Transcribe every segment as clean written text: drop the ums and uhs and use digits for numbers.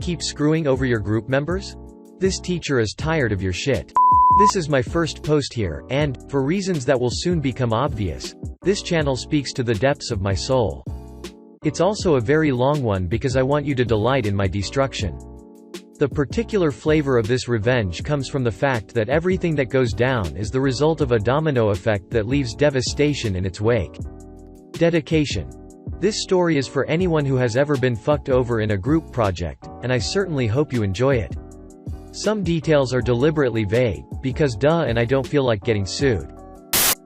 Keep screwing over your group members? This teacher is tired of your shit. This is my first post here, and, for reasons that will soon become obvious, this channel speaks to the depths of my soul. It's also a very long one because I want you to delight in my destruction. The particular flavor of this revenge comes from the fact that everything that goes down is the result of a domino effect that leaves devastation in its wake. Dedication. This story is for anyone who has ever been fucked over in a group project, and I certainly hope you enjoy it. Some details are deliberately vague, because and I don't feel like getting sued.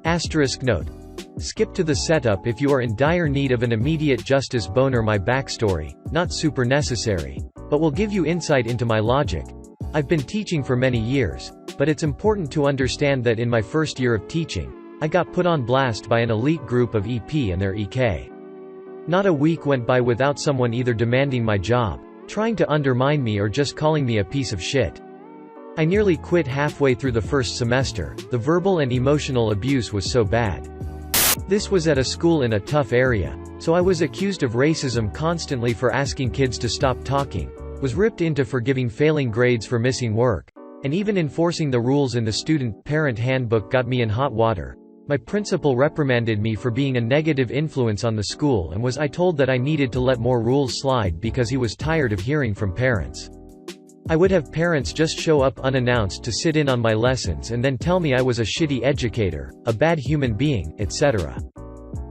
Asterisk note. Skip to the setup if you are in dire need of an immediate justice boner. My backstory, not super necessary, but will give you insight into my logic. I've been teaching for many years, but it's important to understand that in my first year of teaching, I got put on blast by an elite group of EP and their EK. Not a week went by without someone either demanding my job, trying to undermine me, or just calling me a piece of shit. I nearly quit halfway through the first semester. The verbal and emotional abuse was so bad. This was at a school in a tough area, so I was accused of racism constantly for asking kids to stop talking, was ripped into for giving failing grades for missing work, and even enforcing the rules in the student-parent handbook got me in hot water. My principal reprimanded me for being a negative influence on the school, and I told that I needed to let more rules slide because he was tired of hearing from parents. I would have parents just show up unannounced to sit in on my lessons and then tell me I was a shitty educator, a bad human being, etc.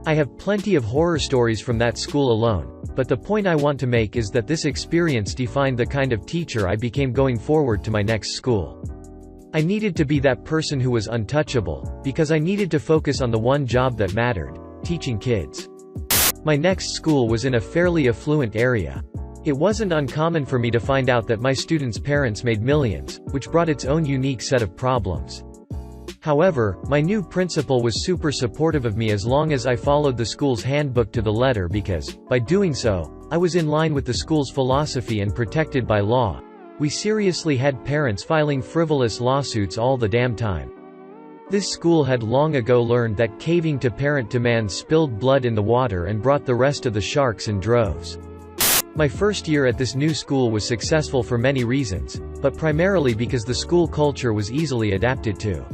I have plenty of horror stories from that school alone, but the point I want to make is that this experience defined the kind of teacher I became going forward to my next school. I needed to be that person who was untouchable, because I needed to focus on the one job that mattered: teaching kids. My next school was in a fairly affluent area. It wasn't uncommon for me to find out that my students' parents made millions, which brought its own unique set of problems. However, my new principal was super supportive of me as long as I followed the school's handbook to the letter, because, by doing so, I was in line with the school's philosophy and protected by law. We seriously had parents filing frivolous lawsuits all the damn time. This school had long ago learned that caving to parent demands spilled blood in the water and brought the rest of the sharks in droves. My first year at this new school was successful for many reasons, but primarily because the school culture was easily adapted to.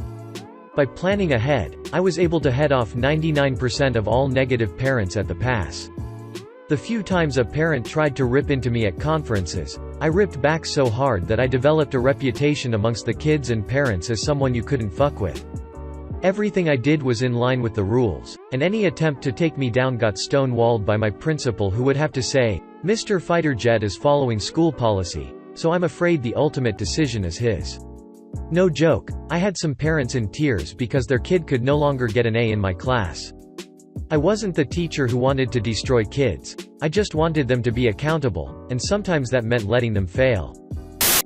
By planning ahead, I was able to head off 99% of all negative parents at the pass. The few times a parent tried to rip into me at conferences, I ripped back so hard that I developed a reputation amongst the kids and parents as someone you couldn't fuck with. Everything I did was in line with the rules, and any attempt to take me down got stonewalled by my principal, who would have to say, "Mr. Fighter Jet is following school policy, so I'm afraid the ultimate decision is his." No joke, I had some parents in tears because their kid could no longer get an A in my class. I wasn't the teacher who wanted to destroy kids, I just wanted them to be accountable, and sometimes that meant letting them fail.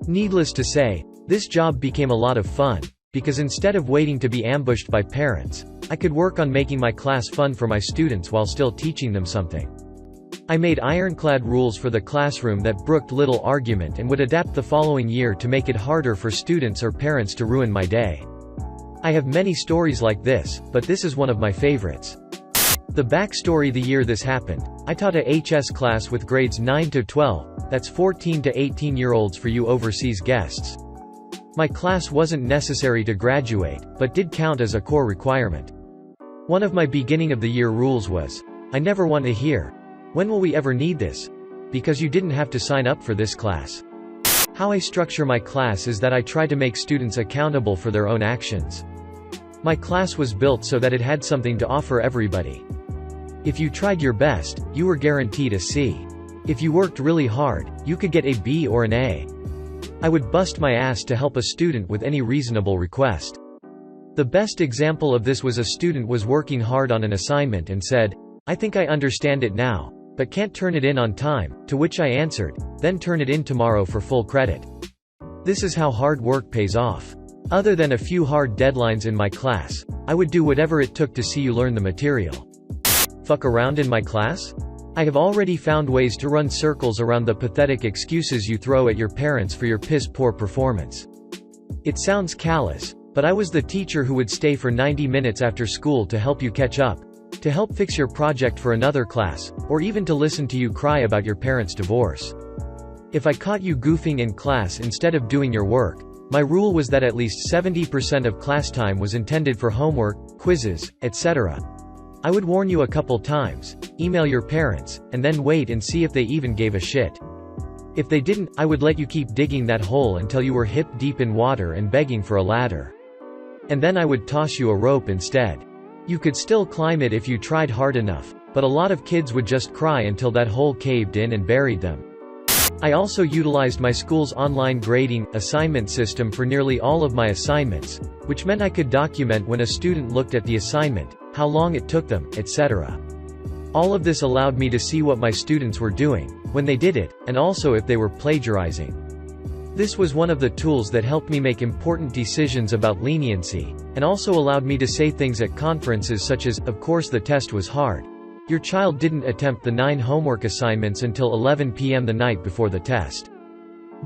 Needless to say, this job became a lot of fun, because instead of waiting to be ambushed by parents, I could work on making my class fun for my students while still teaching them something. I made ironclad rules for the classroom that brooked little argument and would adapt the following year to make it harder for students or parents to ruin my day. I have many stories like this, but this is one of my favorites. The backstory: the year this happened, I taught a HS class with grades 9 to 12, that's 14 to 18-year-olds for you overseas guests. My class wasn't necessary to graduate, but did count as a core requirement. One of my beginning of the year rules was, I never want to hear, "When will we ever need this?" because you didn't have to sign up for this class. How I structure my class is that I try to make students accountable for their own actions. My class was built so that it had something to offer everybody. If you tried your best, you were guaranteed a C. If you worked really hard, you could get a B or an A. I would bust my ass to help a student with any reasonable request. The best example of this was a student was working hard on an assignment and said, "I think I understand it now, but can't turn it in on time," to which I answered, "Then turn it in tomorrow for full credit." This is how hard work pays off. Other than a few hard deadlines in my class, I would do whatever it took to see you learn the material. Fuck around in my class? I have already found ways to run circles around the pathetic excuses you throw at your parents for your piss-poor performance. It sounds callous, but I was the teacher who would stay for 90 minutes after school to help you catch up, to help fix your project for another class, or even to listen to you cry about your parents' divorce. If I caught you goofing in class instead of doing your work, my rule was that at least 70% of class time was intended for homework, quizzes, etc. I would warn you a couple times, email your parents, and then wait and see if they even gave a shit. If they didn't, I would let you keep digging that hole until you were hip deep in water and begging for a ladder. And then I would toss you a rope instead. You could still climb it if you tried hard enough, but a lot of kids would just cry until that hole caved in and buried them. I also utilized my school's online grading, assignment system for nearly all of my assignments, which meant I could document when a student looked at the assignment, how long it took them, etc. All of this allowed me to see what my students were doing, when they did it, and also if they were plagiarizing. This was one of the tools that helped me make important decisions about leniency, and also allowed me to say things at conferences such as, "Of course the test was hard. Your child didn't attempt the 9 homework assignments until 11 p.m. the night before the test."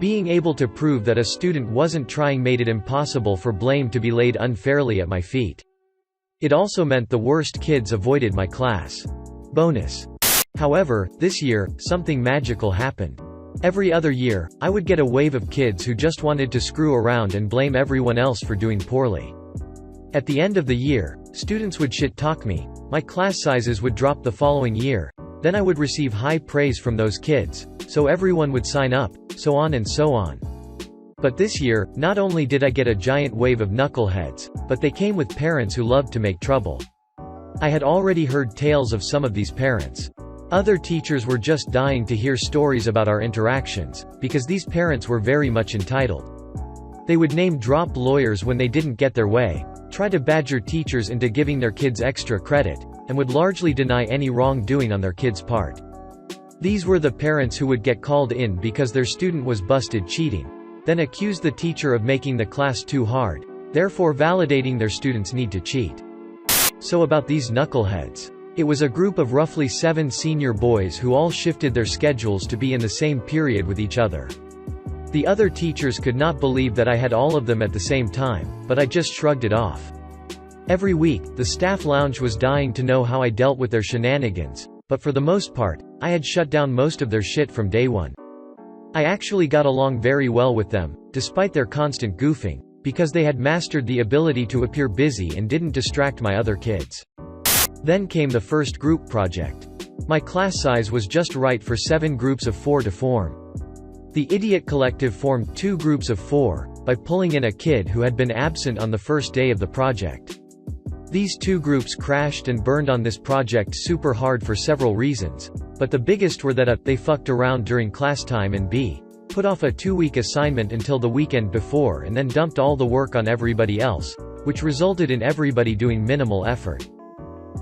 Being able to prove that a student wasn't trying made it impossible for blame to be laid unfairly at my feet. It also meant the worst kids avoided my class. Bonus. However, this year, something magical happened. Every other year, I would get a wave of kids who just wanted to screw around and blame everyone else for doing poorly. At the end of the year, students would shit-talk me, my class sizes would drop the following year, then I would receive high praise from those kids, so everyone would sign up, so on and so on. But this year, not only did I get a giant wave of knuckleheads, but they came with parents who loved to make trouble. I had already heard tales of some of these parents. Other teachers were just dying to hear stories about our interactions, because these parents were very much entitled. They would name-drop lawyers when they didn't get their way, try to badger teachers into giving their kids extra credit, and would largely deny any wrongdoing on their kids' part. These were the parents who would get called in because their student was busted cheating, then accuse the teacher of making the class too hard, therefore validating their student's need to cheat. So about these knuckleheads. It was a group of roughly 7 senior boys who all shifted their schedules to be in the same period with each other. The other teachers could not believe that I had all of them at the same time, but I just shrugged it off. Every week, the staff lounge was dying to know how I dealt with their shenanigans, but for the most part, I had shut down most of their shit from day one. I actually got along very well with them, despite their constant goofing, because they had mastered the ability to appear busy and didn't distract my other kids. Then came the first group project. My class size was just right for 7 groups of 4 to form. The Idiot Collective formed 2 groups of 4, by pulling in a kid who had been absent on the first day of the project. These 2 groups crashed and burned on this project super hard for several reasons, but the biggest were that A, they fucked around during class time, and B, put off a 2-week assignment until the weekend before and then dumped all the work on everybody else, which resulted in everybody doing minimal effort.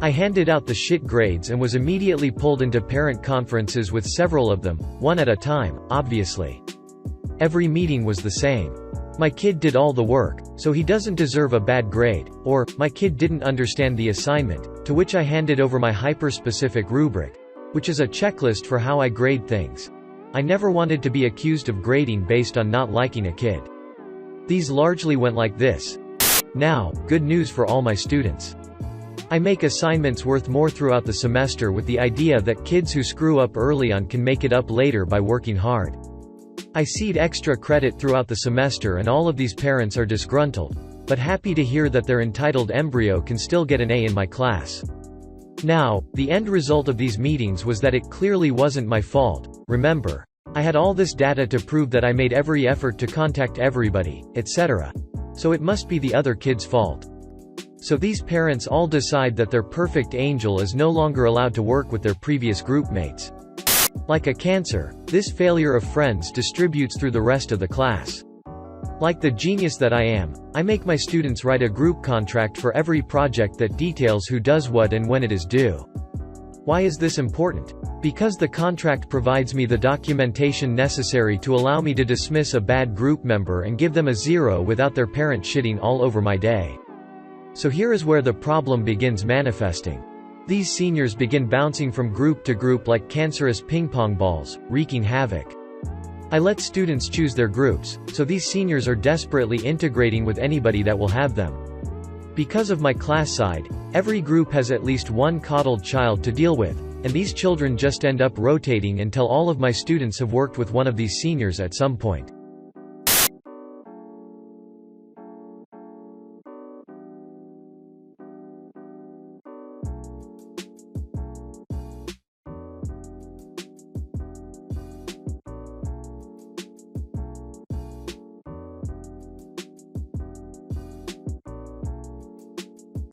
I handed out the shit grades and was immediately pulled into parent conferences with several of them, one at a time, obviously. Every meeting was the same. My kid did all the work, so he doesn't deserve a bad grade, or, my kid didn't understand the assignment, to which I handed over my hyper-specific rubric, which is a checklist for how I grade things. I never wanted to be accused of grading based on not liking a kid. These largely went like this. Now, good news for all my students. I make assignments worth more throughout the semester with the idea that kids who screw up early on can make it up later by working hard. I seed extra credit throughout the semester and all of these parents are disgruntled, but happy to hear that their entitled embryo can still get an A in my class. Now, the end result of these meetings was that it clearly wasn't my fault. Remember, I had all this data to prove that I made every effort to contact everybody, etc. So it must be the other kid's fault. So these parents all decide that their perfect angel is no longer allowed to work with their previous groupmates. Like a cancer, this failure of friends distributes through the rest of the class. Like the genius that I am, I make my students write a group contract for every project that details who does what and when it is due. Why is this important? Because the contract provides me the documentation necessary to allow me to dismiss a bad group member and give them a 0 without their parent shitting all over my day. So here is where the problem begins manifesting. These seniors begin bouncing from group to group like cancerous ping-pong balls, wreaking havoc. I let students choose their groups, so these seniors are desperately integrating with anybody that will have them. Because of my class side, every group has at least one coddled child to deal with, And these children just end up rotating until all of my students have worked with one of these seniors at some point.